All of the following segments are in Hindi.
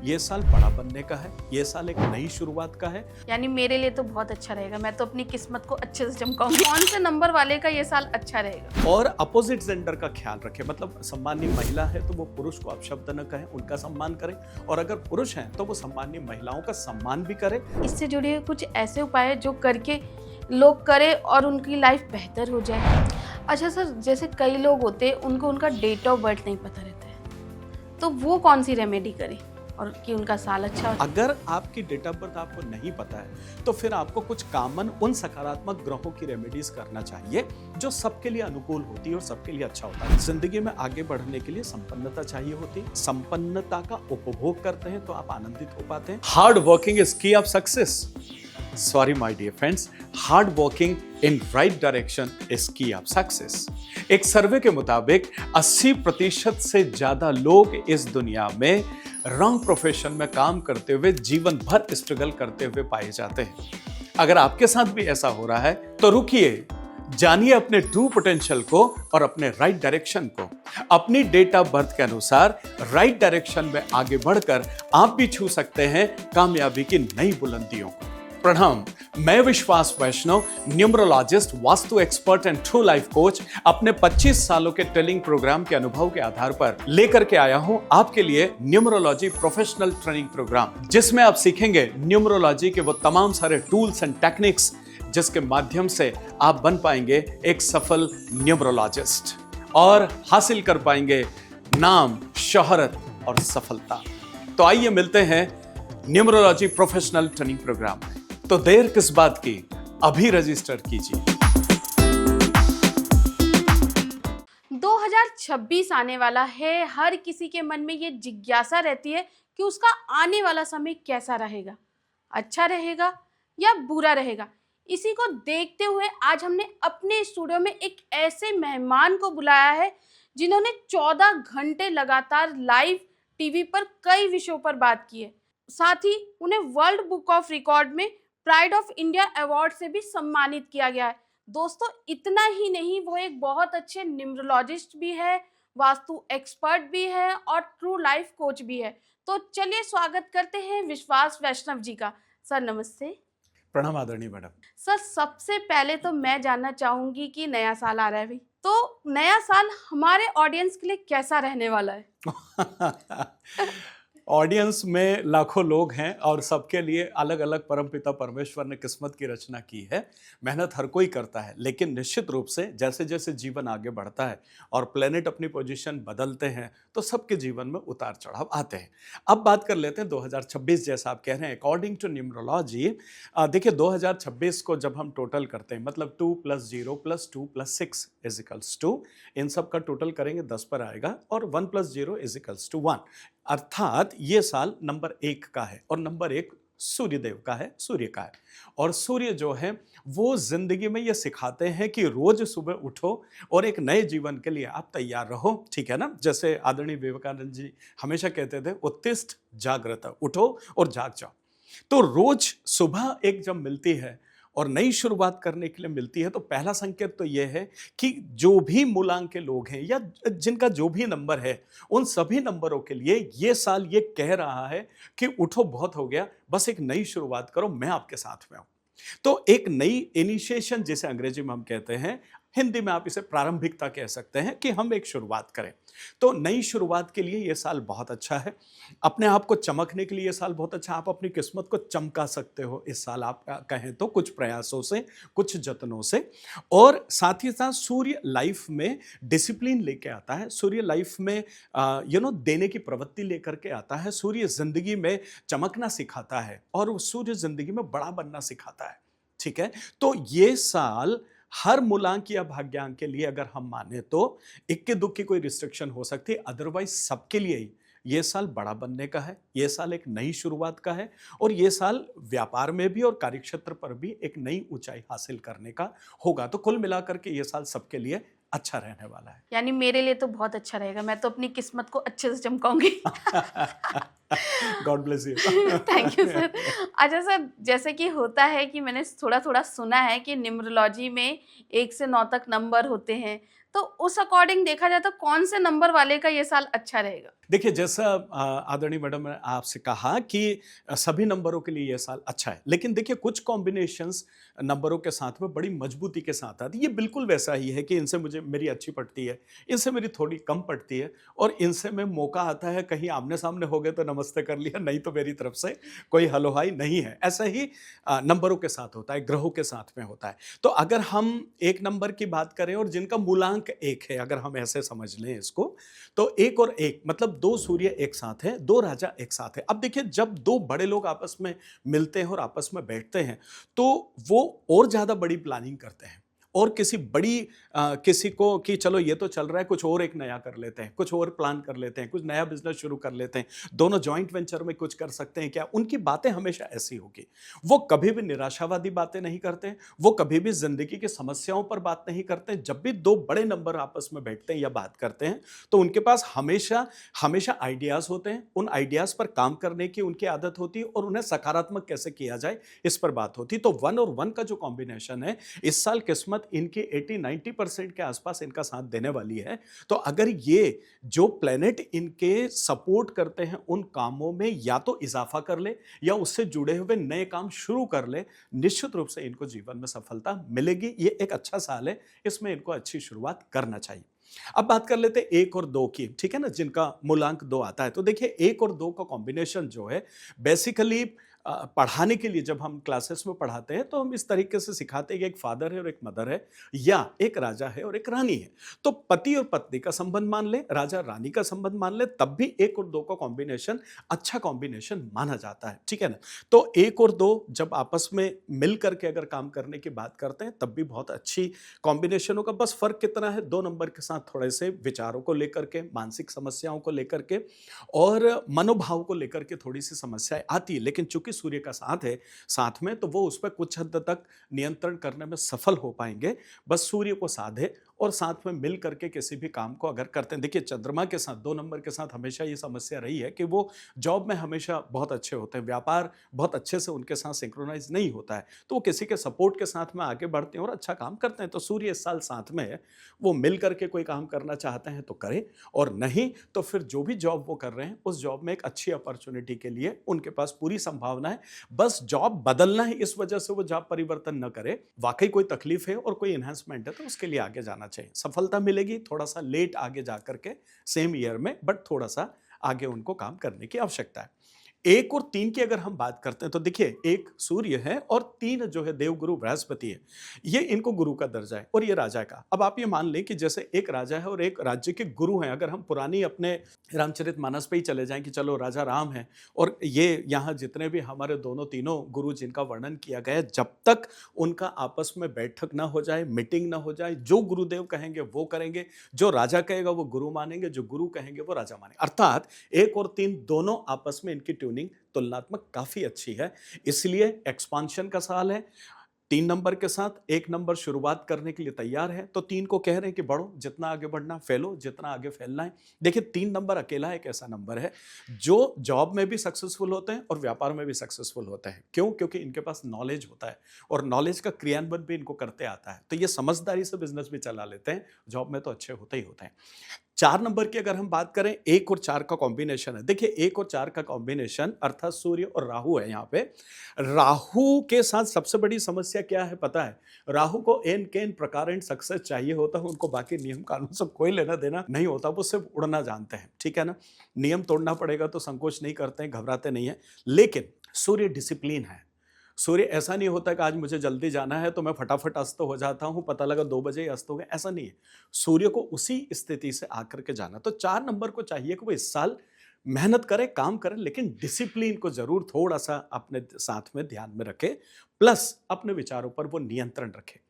ये साल बड़ा बनने का है, ये साल एक नई शुरुआत का है। यानी मेरे लिए तो बहुत अच्छा रहेगा, मैं तो अपनी किस्मत को अच्छे से चमकाऊंगी। कौन से नंबर वाले का ये साल अच्छा रहेगा? और अपोजिट जेंडर का ख्याल रखें, मतलब सम्मानीय महिला है तो वो पुरुष को अपशब्द न कहें, उनका सम्मान करें, और अगर पुरुष हैं तो वो सम्मानीय महिलाओं का सम्मान भी करें। इससे जुड़े कुछ ऐसे उपाय हैं जो करके लोग करें और उनकी लाइफ बेहतर हो जाए। अच्छा सर, जैसे कई लोग होते हैं उनको उनका डेट ऑफ बर्थ नहीं पता रहता है, तो वो कौन सी रेमेडी करें और कि उनका साल अच्छा हो? अगर आपकी डेट ऑफ बर्थ आपको नहीं पता है तो फिर आपको कुछ कॉमन उन सकारात्मक ग्रहों की रेमेडीज करना चाहिए जो सबके लिए अनुकूल होती है और सबके लिए अच्छा होता है। जिंदगी में आगे बढ़ने के लिए संपन्नता चाहिए होती है। संपन्नता का उपभोग करते हैं तो आप आनंदित हो पाते हैं। हार्ड वर्किंग इज की of success. Sorry my dear friends, hard working in right direction is key of success। एक सर्वे के मुताबिक 80% से ज्यादा लोग इस दुनिया में रॉन्ग प्रोफेशन में काम करते हुए जीवन भर स्ट्रगल करते हुए पाए जाते हैं। अगर आपके साथ भी ऐसा हो रहा है तो रुकिए, जानिए अपने ट्रू पोटेंशियल को और अपने राइट डायरेक्शन को। अपनी डेट ऑफ बर्थ के अनुसार राइट डायरेक्शन में आगे बढ़कर आप भी छू सकते हैं कामयाबी की नई बुलंदियों को। प्रणाम, मैं Vishwas Vaishnav, numerologist, vastu expert and true life coach, अपने 25 सालों के ट्रेनिंग प्रोग्राम के अनुभव के आधार पर लेकर के आया हूं आपके लिए न्यूमरोलॉजी प्रोफेशनल ट्रेनिंग प्रोग्राम, जिसमें आप सीखेंगे न्यूमरोलॉजी के वो तमाम सारे टूल्स एंड टेक्निक्स जिसके माध्यम से आप बन पाएंगे एक सफल न्यूमरोलॉजिस्ट और हासिल कर पाएंगे नाम, शोहरत और सफलता। तो आइए मिलते हैं न्यूमरोलॉजी प्रोफेशनल ट्रेनिंग प्रोग्राम में। तो देर किस बात की, अभी रजिस्टर कीजिए। 2026 आने वाला है, हर किसी के मन में ये जिज्ञासा रहती है कि उसका आने वाला समय कैसा रहेगा, अच्छा रहेगा या बुरा रहेगा। इसी को देखते हुए आज हमने अपने स्टूडियो में एक ऐसे मेहमान को बुलाया है जिन्होंने 14 घंटे लगातार लाइव टीवी पर कई विषयों पर बात की है। साथ ही उन्हें वर्ल्ड बुक ऑफ रिकॉर्ड में प्राइड ऑफ इंडिया अवार्ड से भी सम्मानित किया गया है। दोस्तों, इतना ही नहीं, वो एक बहुत अच्छे न्यूमरोलॉजिस्ट भी है, वास्तु एक्सपर्ट भी है और ट्रू लाइफ कोच भी है। तो चलिए स्वागत करते हैं विश्वास वैष्णव जी का। सर नमस्ते। प्रणाम आदरणीय मैडम। सर, सबसे पहले तो मैं जानना चाहूंगी कि नया साल आ रहा है भाई, तो नया साल हमारे ऑडियंस के लिए कैसा रहने वाला है? ऑडियंस में लाखों लोग हैं और सबके लिए अलग अलग परमपिता परमेश्वर ने किस्मत की रचना की है। मेहनत हर कोई करता है, लेकिन निश्चित रूप से जैसे जैसे जीवन आगे बढ़ता है और प्लेनेट अपनी पोजीशन बदलते हैं तो सबके जीवन में उतार चढ़ाव आते हैं। अब बात कर लेते हैं 2026, जैसा आप कह रहे हैं अकॉर्डिंग टू न्यूमरोलॉजी। देखिए 2026 को जब हम टोटल करते हैं, मतलब 2 + 0 + 2 + 6 = 2, इन सब का टोटल करेंगे 10 पर आएगा, और 1 + 0 = 1। अर्थात ये साल नंबर 1 का है और नंबर 1 सूर्य देव का है, सूर्य का है। और सूर्य जो है वो जिंदगी में ये सिखाते हैं कि रोज सुबह उठो और एक नए जीवन के लिए आप तैयार रहो, ठीक है ना। जैसे आदरणीय विवेकानंद जी हमेशा कहते थे, उत्तिष्ठ जागृत, उठो और जाग जाओ। तो रोज सुबह एक जब मिलती है और नई शुरुआत करने के लिए मिलती है तो पहला संकेत तो यह है कि जो भी मूलांक के लोग हैं या जिनका जो भी नंबर है, उन सभी नंबरों के लिए ये साल ये कह रहा है कि उठो, बहुत हो गया, बस एक नई शुरुआत करो, मैं आपके साथ में हूं। तो एक नई इनिशिएशन, जिसे अंग्रेजी में हम कहते हैं, हिंदी में आप इसे प्रारंभिकता कह सकते हैं, कि हम एक शुरुआत करें। तो नई शुरुआत के लिए यह साल बहुत अच्छा है। अपने आप को चमकने के लिए यह साल बहुत अच्छा है। आप अपनी किस्मत को चमका सकते हो इस साल, आप कहें तो कुछ प्रयासों से, कुछ जतनों से। और साथ ही साथ सूर्य लाइफ में डिसिप्लिन लेके आता है, सूर्य लाइफ में देने की प्रवृत्ति लेकर के आता है। सूर्य जिंदगी में चमकना सिखाता है और सूर्य जिंदगी में बड़ा बनना सिखाता है, ठीक है। तो ये साल हर मूलांक या भाग्यांक के लिए अगर हम माने तो इक्के दुक्के कोई रिस्ट्रिक्शन हो सकती है, अदरवाइज सबके लिए ही ये साल बड़ा बनने का है। ये साल एक नई शुरुआत का है और ये साल व्यापार में भी और कार्यक्षेत्र पर भी एक नई ऊंचाई हासिल करने का होगा। तो कुल मिलाकर के ये साल सबके लिए अच्छा रहने वाला है। यानी मेरे लिए तो बहुत अच्छा रहेगा, मैं तो अपनी किस्मत को अच्छे से चमकाऊंगी। God bless you. Thank you sir. अच्छा सर, जैसे कि होता है कि मैंने थोड़ा थोड़ा सुना है कि न्यूमरोलॉजी में 1 से 9 तक नंबर होते हैं, तो उस अकॉर्डिंग देखा जाए तो कौन से नंबर वाले का ये साल अच्छा रहेगा? देखिए, जैसा आदरणीय मैडम ने आपसे कहा कि सभी नंबरों के लिए ये साल अच्छा है, लेकिन देखिए कुछ कॉम्बिनेशंस नंबरों के साथ में बड़ी मजबूती के साथ आती है। ये बिल्कुल वैसा ही है कि इनसे मुझे मेरी अच्छी पड़ती है, इनसे मेरी थोड़ी कम पड़ती है, और इनसे में मौका आता है कहीं आमने-सामने हो गए तो नमस्ते कर लिया, नहीं तो मेरी तरफ से कोई हलो-हाई नहीं है। ऐसा ही नंबरों के साथ होता है, ग्रहों के साथ में होता है। तो अगर हम एक नंबर की बात करें और जिनका मूलांक 1 है, अगर हम ऐसे समझ लें इसको, तो 1 और 1 मतलब 2 सूर्य एक साथ हैं, 2 राजा एक साथ हैं। अब देखिए, जब 2 बड़े लोग आपस में मिलते हैं और आपस में बैठते हैं, तो वो और ज़्यादा बड़ी प्लानिंग करते हैं, और किसी बड़ी किसी को कि चलो ये तो चल रहा है, कुछ और एक नया कर लेते हैं, कुछ और प्लान कर लेते हैं, कुछ नया बिज़नेस शुरू कर लेते हैं, दोनों जॉइंट वेंचर में कुछ कर सकते हैं क्या? उनकी बातें हमेशा ऐसी होगी। वो कभी भी निराशावादी बातें नहीं करते, वो कभी भी ज़िंदगी की समस्याओं पर बात नहीं करते। जब भी 2 बड़े नंबर आपस में बैठते हैं या बात करते हैं, तो उनके पास हमेशा हमेशा आइडियाज़ होते हैं, उन आइडियाज़ पर काम करने की उनकी आदत होती है, और उन्हें सकारात्मक कैसे किया जाए, इस पर बात होती है। तो 1 और 1 का जो कॉम्बिनेशन है, इस साल किस्मत इनकी 80-90% के आसपास इनका साथ देने वाली है। तो अगर ये जो प्लैनेट इनके सपोर्ट करते हैं, उन कामों में या तो इजाफा कर ले या उससे जुड़े हुए नए काम शुरू कर ले, निश्चित रूप से इनको जीवन में सफलता मिलेगी। ये एक अच्छा साल है, इसमें इनको अच्छी शुरुआत करना चाहिए। अब बात कर लेते हैं 1 और 2 की, ठीक है ना, जिनका मूलांक 2 आता है। तो देखिए, 1 और 2 का कॉम्बिनेशन जो है, बेसिकली पढ़ाने के लिए जब हम क्लासेस में पढ़ाते हैं, तो हम इस तरीके से सिखाते हैं कि एक फादर है और एक मदर है, या एक राजा है और एक रानी है। तो पति और पत्नी का संबंध मान ले, राजा रानी का संबंध मान ले, तब भी 1 और 2 का कॉम्बिनेशन अच्छा कॉम्बिनेशन माना जाता है, ठीक है ना। तो 1 और 2 जब आपस में मिल करके अगर काम करने की बात करते हैं, तब भी बहुत अच्छी कॉम्बिनेशन होगा। बस फर्क कितना है, 2 नंबर के साथ थोड़े से विचारों को लेकर के, मानसिक समस्याओं को लेकर के और मनोभाव को लेकर के थोड़ी सी समस्याएं आती है, लेकिन चूंकि सूर्य का साथ है साथ में, तो वो उस पर कुछ हद तक नियंत्रण करने में सफल हो पाएंगे। बस सूर्य को साधे और साथ में मिल करके किसी भी काम को अगर करते हैं। देखिए, चंद्रमा के साथ, 2 नंबर के साथ हमेशा ये समस्या रही है कि वो जॉब में हमेशा बहुत अच्छे होते हैं, व्यापार बहुत अच्छे से उनके साथ सिंक्रोनाइज नहीं होता है, तो वो किसी के सपोर्ट के साथ में आगे बढ़ते हैं और अच्छा काम करते हैं। तो सूर्य इस साल साथ में है, वो मिल करके कोई काम करना चाहते हैं तो करें, और नहीं तो फिर जो भी जॉब वो कर रहे हैं, उस जॉब में एक अच्छी अपॉर्चुनिटी के लिए उनके पास पूरी संभावना है। बस जॉब बदलना है, इस वजह से वो जॉब परिवर्तन न करे। वाकई कोई तकलीफ है और कोई एनहांसमेंट है, तो उसके लिए आगे जाना चाहिए। सफलता मिलेगी, थोड़ा सा लेट आगे जा करके, सेम ईयर में, बट थोड़ा सा आगे उनको काम करने की आवश्यकता है। 1 और 3 की अगर हम बात करते हैं, तो देखिए, 1 सूर्य है और 3 जो है देवगुरु बृहस्पति है। ये इनको गुरु का दर्जा है और ये राजा का। अब आप ये मान लें कि जैसे एक राजा है और एक राज्य के गुरु हैं। अगर हम पुरानी अपने रामचरितमानस पे ही चले जाएं कि चलो राजा राम है, और ये यहाँ जितने भी हमारे दोनों तीनों गुरु जिनका वर्णन किया गया है, जब तक उनका आपस में बैठक ना हो जाए, मीटिंग ना हो जाए, जो गुरुदेव कहेंगे वो करेंगे, जो राजा कहेगा वो गुरु मानेंगे, जो गुरु कहेंगे वो राजा मानेंगे। अर्थात 1 और 3 दोनों आपस में इनकी ट्यूनिंग तुलनात्मक काफी अच्छी है, इसलिए एक्सपांशन का साल है। 3 नंबर के साथ 1 नंबर शुरुआत करने के लिए तैयार है, तो 3 को कह रहे हैं कि बढ़ो, जितना आगे बढ़ना, फैलो, जितना आगे फैलना है। देखिए, 3 नंबर अकेला एक ऐसा नंबर है जो जॉब में भी सक्सेसफुल होते हैं और व्यापार में भी सक्सेसफुल होते हैं। क्यों? क्योंकि इनके पास नॉलेज होता है और नॉलेज का क्रियान्वयन भी इनको करते आता है, तो ये समझदारी से बिजनेस भी चला लेते हैं। जॉब में तो अच्छे होते ही होते हैं। 4 नंबर की अगर हम बात करें, 1 और 4 का कॉम्बिनेशन है। देखिए, 1 और 4 का कॉम्बिनेशन अर्थात सूर्य और राहु है। यहाँ पे राहु के साथ सबसे बड़ी समस्या क्या है पता है? राहु को एन केन प्रकार सक्सेस चाहिए होता है, उनको बाकी नियम कानून से कोई लेना देना नहीं होता, वो सिर्फ उड़ना जानते हैं, ठीक है ना। नियम तोड़ना पड़ेगा तो संकोच नहीं करते हैं, घबराते नहीं है। लेकिन सूर्य डिसिप्लिन है। सूर्य ऐसा नहीं होता कि आज मुझे जल्दी जाना है तो मैं फटाफट अस्त हो जाता हूं, पता लगा 2 बजे ही अस्त हो गए, ऐसा नहीं है। सूर्य को उसी स्थिति से आकर के जाना। तो 4 नंबर को चाहिए कि वो इस साल मेहनत करे, काम करे, लेकिन डिसिप्लिन को जरूर थोड़ा सा अपने साथ में ध्यान में रखे, प्लस अपने विचारों पर वो नियंत्रण रखे।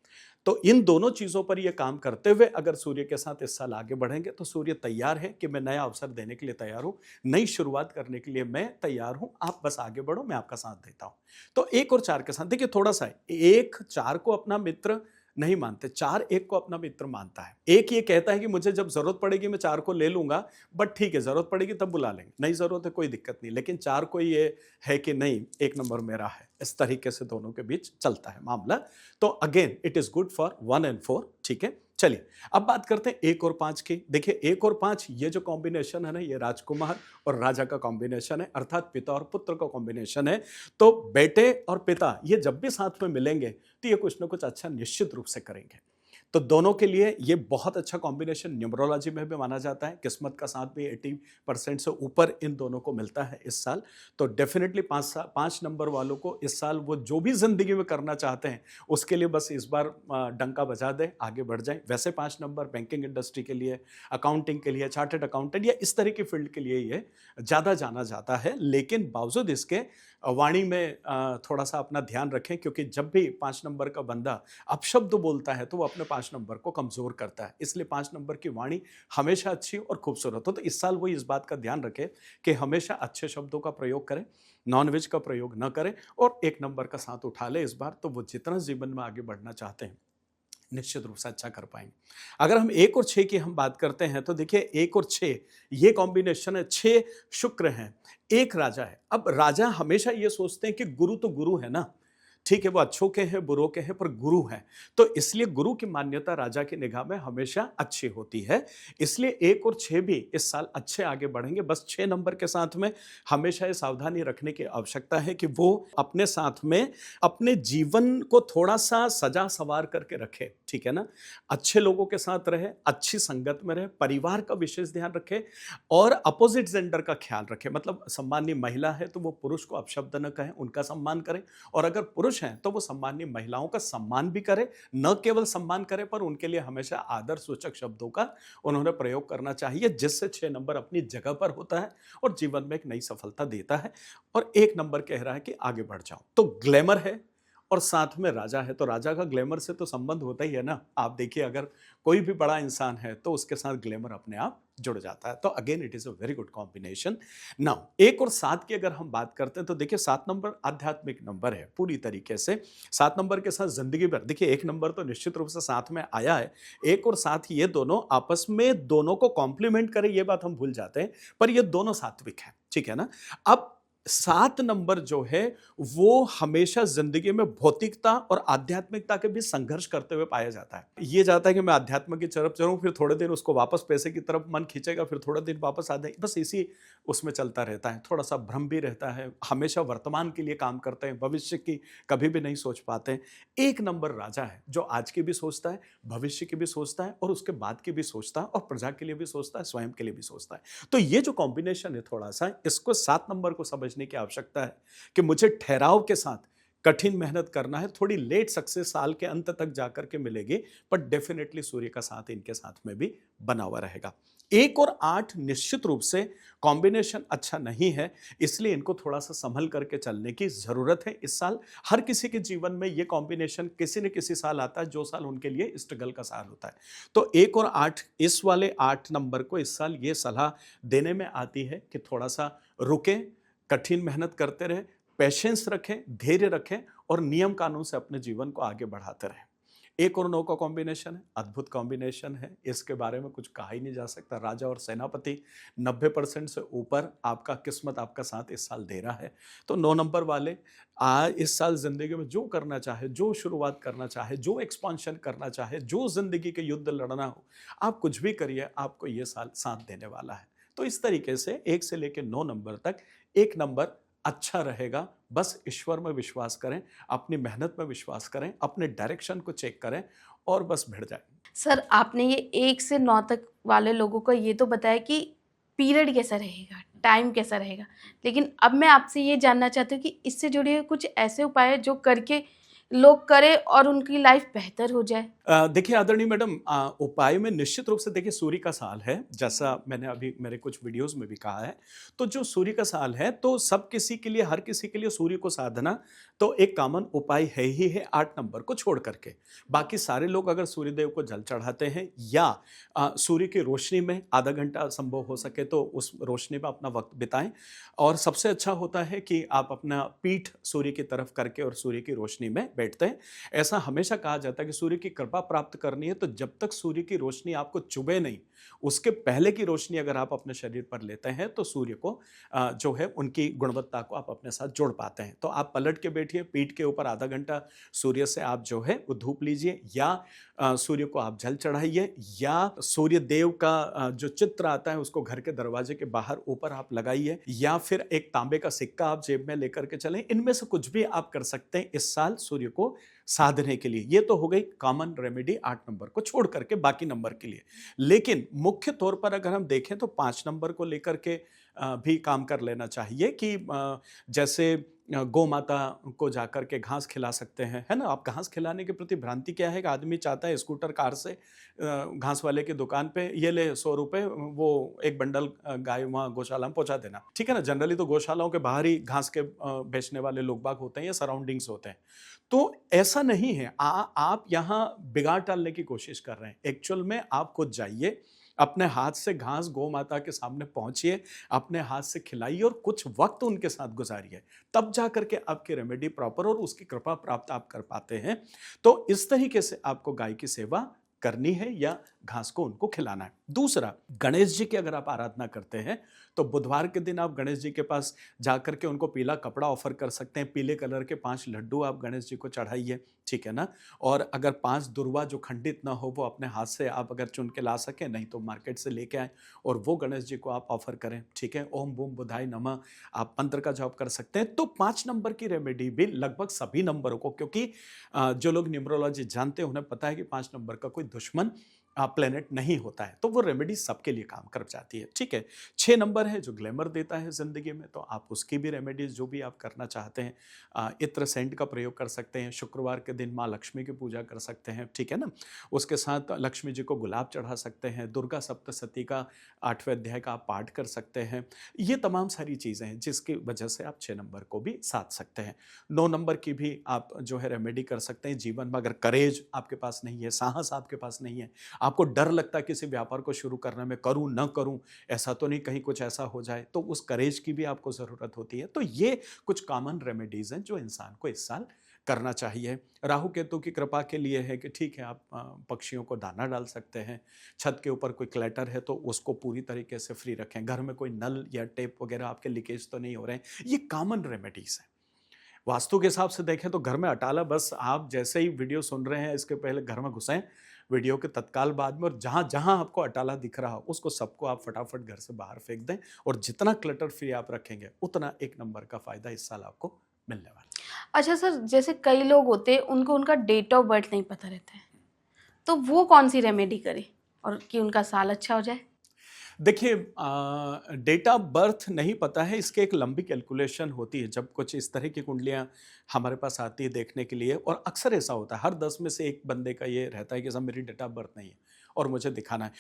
तो इन दोनों चीजों पर ये काम करते हुए अगर सूर्य के साथ इस साल आगे बढ़ेंगे, तो सूर्य तैयार है कि मैं नया अवसर देने के लिए तैयार हूं, नई शुरुआत करने के लिए मैं तैयार हूं, आप बस आगे बढ़ो, मैं आपका साथ देता हूं। तो 1 और 4 के साथ देखिए, थोड़ा सा 1 4 को अपना मित्र नहीं मानते, 4 1 को अपना मित्र मानता है। 1 ये कहता है कि मुझे जब जरूरत पड़ेगी मैं 4 को ले लूंगा, बट ठीक है, जरूरत पड़ेगी तब बुला लेंगे, नहीं जरूरत है कोई दिक्कत नहीं। लेकिन 4 को ये है कि नहीं, 1 नंबर मेरा है, इस तरीके से दोनों के बीच चलता है मामला। तो again it is good for 1 and 4, ठीक है। चलिए अब बात करते हैं 1 और 5 की। देखिए 1 और 5 ये जो कॉम्बिनेशन है ना, ये राजकुमार और राजा का कॉम्बिनेशन है, अर्थात पिता और पुत्र का कॉम्बिनेशन है। तो बेटे और पिता ये जब भी साथ में मिलेंगे तो ये कुछ ना कुछ अच्छा निश्चित रूप से करेंगे। तो दोनों के लिए ये बहुत अच्छा कॉम्बिनेशन न्यूमरोलॉजी में भी माना जाता है। किस्मत का साथ भी 80% से ऊपर इन दोनों को मिलता है इस साल। तो डेफिनेटली 5 नंबर वालों को इस साल वो जो भी जिंदगी में करना चाहते हैं उसके लिए बस इस बार डंका बजा दें, आगे बढ़ जाएं। वैसे 5 नंबर बैंकिंग इंडस्ट्री के लिए, अकाउंटिंग के लिए, चार्टर्ड अकाउंटेंट या इस तरह की फील्ड के लिए ये ज़्यादा जाना जाता है। लेकिन बावजूद इसके वाणी में थोड़ा सा अपना ध्यान रखें, क्योंकि जब भी 5 नंबर का बंदा अपशब्द बोलता है तो वो अपने 5 नंबर को कमज़ोर करता है। इसलिए 5 नंबर की वाणी हमेशा अच्छी और खूबसूरत हो। तो इस साल वो इस बात का ध्यान रखें कि हमेशा अच्छे शब्दों का प्रयोग करें, नॉनवेज का प्रयोग न करें और 1 नंबर का साथ उठा ले इस बार, तो वो जितना जीवन में आगे बढ़ना चाहते हैं निश्चित रूप से अच्छा कर पाएंगे। अगर हम 1 और 6 की हम बात करते हैं तो देखिए 1 और 6 ये कॉम्बिनेशन है। 6 शुक्र हैं, 1 राजा है। अब राजा हमेशा ये सोचते हैं कि गुरु तो गुरु है ना, ठीक है, वो अच्छों के हैं, बुरों के हैं, पर गुरु हैं। तो इसलिए गुरु की मान्यता राजा की निगाह में हमेशा अच्छी होती है। इसलिए 1 और 6 भी इस साल अच्छे आगे बढ़ेंगे। बस 6 नंबर के साथ में हमेशा ये सावधानी रखने की आवश्यकता है कि वो अपने साथ में अपने जीवन को थोड़ा सा सजा सवार करके रखे, ठीक है ना। अच्छे लोगों के साथ रहे, अच्छी संगत में रहे, परिवार का विशेष ध्यान रखे और अपोजिट जेंडर का ख्याल रखे। मतलब सम्मानीय महिला है तो वो पुरुष को अपशब्द न कहें, उनका सम्मान करें। और अगर पुरुष हैं तो वो सम्मानीय महिलाओं का सम्मान भी करें, न केवल सम्मान करें पर उनके लिए हमेशा आदर सूचक शब्दों का उन्होंने प्रयोग करना चाहिए, जिससे 6 नंबर अपनी जगह पर होता है और जीवन में एक नई सफलता देता है। और 1 नंबर कह रहा है कि आगे बढ़ जाओ। तो ग्लैमर है और साथ में राजा है, तो राजा का ग्लैमर से तो संबंध होता ही है ना। आप देखिए अगर कोई भी बड़ा इंसान है तो उसके साथ ग्लैमर अपने आप जुड़ जाता है। तो again it is a very good combination. Now 1 और 7 की अगर हम बात करते हैं तो देखिए 7 नंबर आध्यात्मिक नंबर है पूरी तरीके से। 7 नंबर के साथ जिंदगी भर, देखिए 1 नंबर तो निश्चित रूप से साथ में आया है, 1 और 7 ये दोनों आपस में दोनों को कॉम्प्लीमेंट करें ये बात हम भूल जाते हैं, पर ये दोनों सात्विक है, ठीक है ना। अब 7 नंबर जो है वो हमेशा जिंदगी में भौतिकता और आध्यात्मिकता के बीच संघर्ष करते हुए पाया जाता है। ये जाता है कि मैं अध्यात्म की तरफ चलूं, फिर थोड़े दिन उसको वापस पैसे की तरफ मन खींचेगा, फिर थोड़े दिन वापस आ जाएगा, बस इसी उसमें चलता रहता है। थोड़ा सा भ्रम भी रहता है, हमेशा वर्तमान के लिए काम करते हैं, भविष्य की कभी भी नहीं सोच पाते हैं। 1 नंबर राजा है जो आज की भी सोचता है, भविष्य की भी सोचता है और उसके बाद की भी सोचता है और प्रजा के लिए भी सोचता है, स्वयं के लिए भी सोचता है। तो ये जो कॉम्बिनेशन है थोड़ा सा, इसको 7 नंबर को समझने की आवश्यकता है कि मुझे ठहराव के साथ कठिन मेहनत करना है। थोड़ी लेट सक्सेस साल के अंत तक जाकर के मिलेगी, पर डेफिनेटली सूर्य का साथ इनके साथ में भी बना हुआ रहेगा। 1 और 8 निश्चित रूप से कॉम्बिनेशन अच्छा नहीं है, इसलिए इनको थोड़ा सा संभल करके चलने की जरूरत है इस साल। हर किसी के जीवन में ये कॉम्बिनेशन किसी न किसी साल आता है जो साल उनके लिए स्ट्रगल का साल होता है। तो 1 और 8 इस वाले 8 नंबर को इस साल ये सलाह देने में आती है कि थोड़ा सा रुकें, कठिन मेहनत करते रहें, पेशेंस रखें, धैर्य रखें और नियम कानून से अपने जीवन को आगे बढ़ाते रहें। 1 और 9 का कॉम्बिनेशन है, अद्भुत कॉम्बिनेशन है, इसके बारे में कुछ कहा ही नहीं जा सकता। राजा और सेनापति 90% से ऊपर आपका किस्मत आपका साथ इस साल दे रहा है। तो 9 नंबर वाले इस साल जिंदगी में जो करना चाहे, जो शुरुआत करना चाहे, जो एक्सपांशन करना चाहे, जो जिंदगी के युद्ध लड़ना हो, आप कुछ भी करिए, आपको ये साल साथ देने वाला है। तो इस तरीके से 1 से लेकर 9 नंबर तक 1 नंबर अच्छा रहेगा। बस ईश्वर में विश्वास करें, अपनी मेहनत में विश्वास करें, अपने डायरेक्शन को चेक करें और बस भिड़ जाए। सर आपने ये 1 से 9 तक वाले लोगों को ये तो बताया कि पीरियड कैसा रहेगा, टाइम कैसा रहेगा, लेकिन अब मैं आपसे ये जानना चाहती हूँ कि इससे जुड़े हुए कुछ ऐसे उपाय जो करके लोग करें और उनकी लाइफ बेहतर हो जाए। देखिए आदरणीय मैडम, उपाय में निश्चित रूप से देखिए सूर्य का साल है, जैसा मैंने अभी मेरे कुछ वीडियोस में भी कहा है। तो जो सूर्य का साल है तो सब किसी के लिए, हर किसी के लिए सूर्य को साधना तो एक कॉमन उपाय है ही है 8 नंबर को छोड़ करके। बाकी सारे लोग अगर सूर्यदेव को जल चढ़ाते हैं या सूर्य की रोशनी में आधा घंटा संभव हो सके तो उस रोशनी में अपना वक्त बिताएं। और सबसे अच्छा होता है कि आप अपना पीठ सूर्य की तरफ करके और सूर्य की रोशनी में बैठते हैं। ऐसा हमेशा कहा जाता है कि सूर्य की कृपा प्राप्त करनी है तो जब तक सूर्य की रोशनी आपको चुभे नहीं, उसके पहले की रोशनी अगर आप अपने शरीर पर लेते हैं तो सूर्य को जो है उनकी गुणवत्ता को आप अपने साथ जोड़ पाते हैं। तो आप पलट के बैठिए, पीठ के ऊपर आधा घंटा सूर्य से आप जो है वो धूप लीजिए, या सूर्य को आप जल चढ़ाइए, या सूर्य देव का जो चित्र आता है उसको घर के दरवाजे के बाहर ऊपर आप लगाइए, या फिर एक तांबे का सिक्का आप जेब में लेकर के चलें। इनमें से कुछ भी आप कर सकते हैं इस साल सूर्य को साधने के लिए। ये तो हो गई कॉमन रेमेडी 8 नंबर को छोड़ करके बाकी नंबर के लिए। लेकिन मुख्य तौर पर अगर हम देखें तो 5 नंबर को लेकर के भी काम कर लेना चाहिए कि जैसे गौ माता को जाकर के घास खिला सकते हैं, है ना। आप घास खिलाने के प्रति भ्रांति क्या है कि आदमी चाहता है स्कूटर कार से घास वाले की दुकान पे ये ले 100 रुपए, वो एक बंडल गाय वहाँ गौशाला में पहुंचा देना, ठीक है ना। जनरली तो गौशालाओं के बाहर ही घास के बेचने वाले लोग बाग होते हैं या सराउंडिंग्स होते हैं। तो ऐसा नहीं है, आप यहाँ बिगाड़ डालने की कोशिश कर रहे हैं। एक्चुअल में आप खुद जाइए, अपने हाथ से घास गौ माता के सामने पहुंचिए, अपने हाथ से खिलाइए और कुछ वक्त उनके साथ गुजारिए, तब जाकर के आपकी रेमेडी प्रॉपर और उसकी कृपा प्राप्त आप कर पाते हैं। तो इस तरीके से आपको गाय की सेवा करनी है या घास को उनको खिलाना है। दूसरा, गणेश जी की अगर आप आराधना करते हैं तो बुधवार के दिन आप गणेश जी के पास जाकर के उनको पीला कपड़ा ऑफर कर सकते हैं। पीले कलर के 5 लड्डू आप गणेश जी को चढ़ाइए, ठीक है ना। और अगर 5 दुर्वा जो खंडित ना हो वो अपने हाथ से आप अगर चुन के ला सकें, नहीं तो मार्केट से लेके आए और वो गणेश जी को आप ऑफर करें, ठीक है। ओम बूम बुधाय नमः आप मंत्र का जप कर सकते हैं। तो 5 नंबर की रेमेडी भी लगभग सभी नंबरों को, क्योंकि जो लोग न्यूमरोलॉजी जानते हैं उन्हें पता है कि 5 नंबर का कोई दुश्मन प्लेनेट नहीं होता है, तो वो रेमेडी सबके लिए काम कर जाती है, ठीक है। 6 नंबर है जो ग्लैमर देता है जिंदगी में, तो आप उसकी भी रेमेडीज जो भी आप करना चाहते हैं, इत्र सेंट का प्रयोग कर सकते हैं। शुक्रवार के दिन माँ लक्ष्मी की पूजा कर सकते हैं, ठीक है ना। उसके साथ लक्ष्मी जी को गुलाब चढ़ा सकते हैं। दुर्गा सप्तशती का 8वें अध्याय का आप पाठ कर सकते हैं। ये तमाम सारी चीज़ें हैं जिसकी वजह से आप 6 नंबर को भी साध सकते हैं। 9 नंबर की भी आप जो है रेमेडी कर सकते हैं। जीवन में अगर करेज आपके पास नहीं है, साहस आपके पास नहीं है, आपको डर लगता है किसी व्यापार को शुरू करने में, करूं ना करूं, ऐसा तो नहीं कहीं कुछ ऐसा हो जाए, तो उस करेज की भी आपको ज़रूरत होती है। तो ये कुछ कॉमन रेमेडीज हैं जो इंसान को इस साल करना चाहिए। राहु केतु की कृपा के लिए है कि ठीक है, आप पक्षियों को दाना डाल सकते हैं। छत के ऊपर कोई क्लटर है तो उसको पूरी तरीके से फ्री रखें। घर में कोई नल या टेप वगैरह आपके लीकेज तो नहीं हो रहे हैं। ये कॉमन रेमेडीज हैं। वास्तु के हिसाब से देखें तो घर में अटाला, बस आप जैसे ही वीडियो सुन रहे हैं इसके पहले घर में घुसें, वीडियो के तत्काल बाद में, और जहाँ जहाँ आपको अटाला दिख रहा हो उसको सबको आप फटाफट घर से बाहर फेंक दें। और जितना क्लटर फ्री आप रखेंगे उतना 1 नंबर का फायदा इस साल आपको मिलने वाला है। अच्छा सर, जैसे कई लोग होते हैं उनको उनका डेट ऑफ बर्थ नहीं पता रहता है, तो वो कौन सी रेमेडी करें और कि उनका साल अच्छा हो जाए? देखिए, डेट ऑफ बर्थ नहीं पता है, इसके एक लंबी कैलकुलेशन होती है जब कुछ इस तरह की कुंडलियां हमारे पास आती है देखने के लिए। और अक्सर ऐसा होता है, हर 10 में से एक बंदे का ये रहता है कि साहब मेरी डेट ऑफ बर्थ नहीं है और मुझे दिखाना है।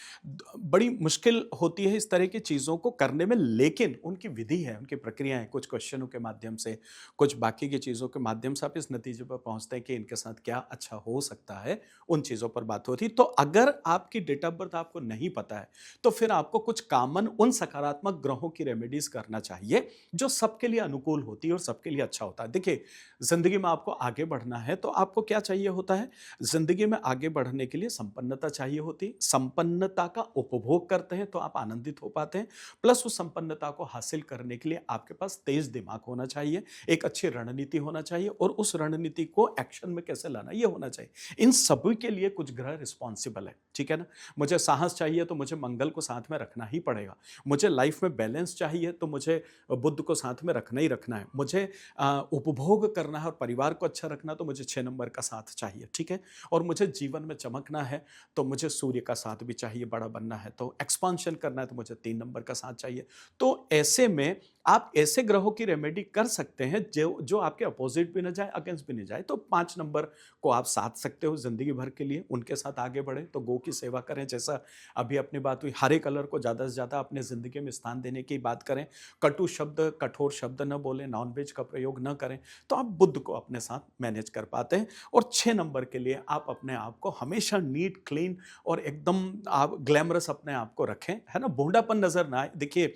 बड़ी मुश्किल होती है इस तरह की चीज़ों को करने में, लेकिन उनकी विधि है, उनकी प्रक्रिया है। कुछ क्वेश्चनों के माध्यम से, कुछ बाकी की चीज़ों के माध्यम से आप इस नतीजे पर पहुंचते हैं कि इनके साथ क्या अच्छा हो सकता है, उन चीज़ों पर बात होती है। तो अगर आपकी डेट ऑफ बर्थ आपको नहीं पता है तो फिर आपको कुछ कॉमन उन सकारात्मक ग्रहों की रेमेडीज करना चाहिए जो सबके लिए अनुकूल होती है और सबके लिए अच्छा होता है। देखिए, जिंदगी में आपको आगे बढ़ना है तो आपको क्या चाहिए होता है? जिंदगी में आगे बढ़ने के लिए संपन्नता चाहिए होती है। संपन्नता का उपभोग करते हैं तो आप आनंदित हो पाते हैं। प्लस उस संपन्नता को हासिल करने के लिए आपके पास तेज दिमाग होना चाहिए, एक अच्छी रणनीति होना चाहिए, और उस रणनीति को एक्शन में कैसे लाना ये होना चाहिए। इन सभी के लिए कुछ ग्रह रिस्पॉन्सिबल है, ठीक है ना। मुझे साहस चाहिए तो मुझे मंगल को साथ में रखना ही पड़ेगा। मुझे लाइफ में बैलेंस चाहिए तो मुझे बुध को साथ में रखना ही रखना है। मुझे उपभोग करना है और परिवार को अच्छा रखना तो मुझे 6 नंबर का साथ चाहिए, ठीक है। और मुझे जीवन में चमकना है तो मुझे सूर्य का साथ भी चाहिए, बड़ा बनना है तो एक्सपांशन करना है तो मुझे 3 नंबर का साथ चाहिए। तो ऐसे में आप ऐसे ग्रहों की रेमेडी कर सकते हैं जो आपके अपोजिट भी न जाए, अगेंस्ट भी नहीं जाए। तो 5 नंबर को आप साध सकते हो जिंदगी भर के लिए, उनके साथ आगे बढ़े। तो गौ की सेवा करें, जैसा अभी अपनी बात हुई, हरे कलर को ज़्यादा से ज़्यादा अपने ज़िंदगी में स्थान देने की बात करें। कटु शब्द, कठोर शब्द न बोलें, नॉनवेज का प्रयोग न करें, तो आप बुध को अपने साथ मैनेज कर पाते हैं। और 6 नंबर के लिए आप अपने आप को हमेशा नीट, क्लीन और एकदम आप ग्लैमरस अपने आप को रखें, है ना। भोंडापन नजर ना आए। देखिए,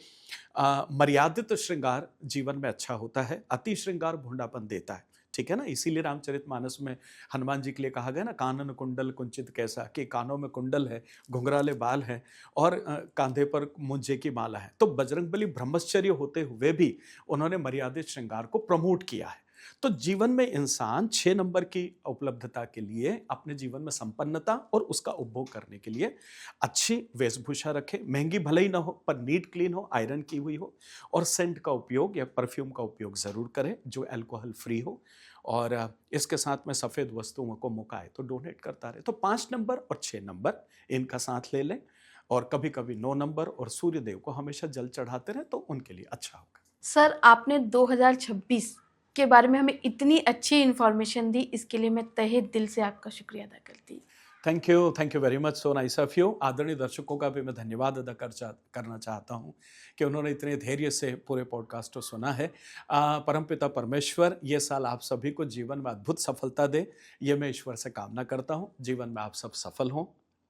मर्यादित श्रृंगार जीवन में अच्छा होता है, अति श्रृंगार भोंडापन देता है, ठीक है ना। इसीलिए रामचरितमानस में हनुमान जी के लिए कहा गया ना, कानन कुंडल कुंचित कैसा, कि कानों में कुंडल है, घुंघराले बाल है और कांधे पर मुंजे की माला है। तो बजरंगबली ब्रह्मचर्य होते हुए भी उन्होंने मर्यादित श्रृंगार को प्रमोट किया है। तो जीवन में इंसान 6 नंबर की उपलब्धता के लिए, अपने जीवन में संपन्नता और उसका उपभोग करने के लिए अच्छी वेशभूषा रखे, महंगी भले ही ना हो पर नीट क्लीन हो, आयरन की हुई हो, और सेंट का उपयोग या परफ्यूम का उपयोग जरूर करें जो अल्कोहल फ्री हो, और इसके साथ में सफ़ेद वस्तुओं को मौका आए तो डोनेट करता रहे। तो 5 नंबर और 6 नंबर इनका साथ ले लें, और कभी कभी 9 नंबर और सूर्य देव को हमेशा जल चढ़ाते रहें तो उनके लिए अच्छा होगा। सर, आपने 2026 के बारे में हमें इतनी अच्छी इन्फॉर्मेशन दी, इसके लिए मैं तहे दिल से आपका शुक्रिया अदा करती हूँ। Thank you very much, so nice of you. आदरणीय दर्शकों का भी मैं धन्यवाद अदा करना चाहता हूँ कि उन्होंने इतने धैर्य से पूरे पॉडकास्ट को सुना है। परमपिता परमेश्वर ये साल आप सभी को जीवन में अद्भुत सफलता दे, ये मैं ईश्वर से कामना करता हूँ। जीवन में आप सब सफल हों।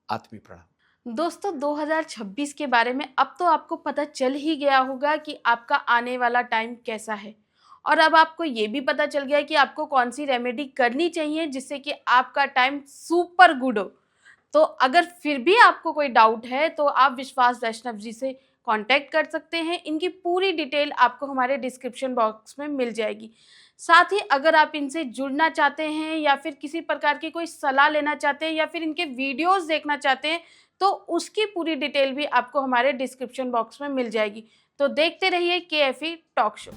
आत्मीय प्रणाम। दोस्तों, 2026 के बारे में अब तो आपको पता चल ही गया होगा कि आपका आने वाला टाइम कैसा है, और अब आपको ये भी पता चल गया है कि आपको कौन सी रेमेडी करनी चाहिए जिससे कि आपका टाइम सुपर गुड हो। तो अगर फिर भी आपको कोई डाउट है तो आप विश्वास वैष्णव जी से कांटेक्ट कर सकते हैं। इनकी पूरी डिटेल आपको हमारे डिस्क्रिप्शन बॉक्स में मिल जाएगी। साथ ही अगर आप इनसे जुड़ना चाहते हैं या फिर किसी प्रकार की कोई सलाह लेना चाहते हैं या फिर इनके वीडियोस देखना चाहते हैं तो उसकी पूरी डिटेल भी आपको हमारे डिस्क्रिप्शन बॉक्स में मिल जाएगी। तो देखते रहिए KFE टॉक शो।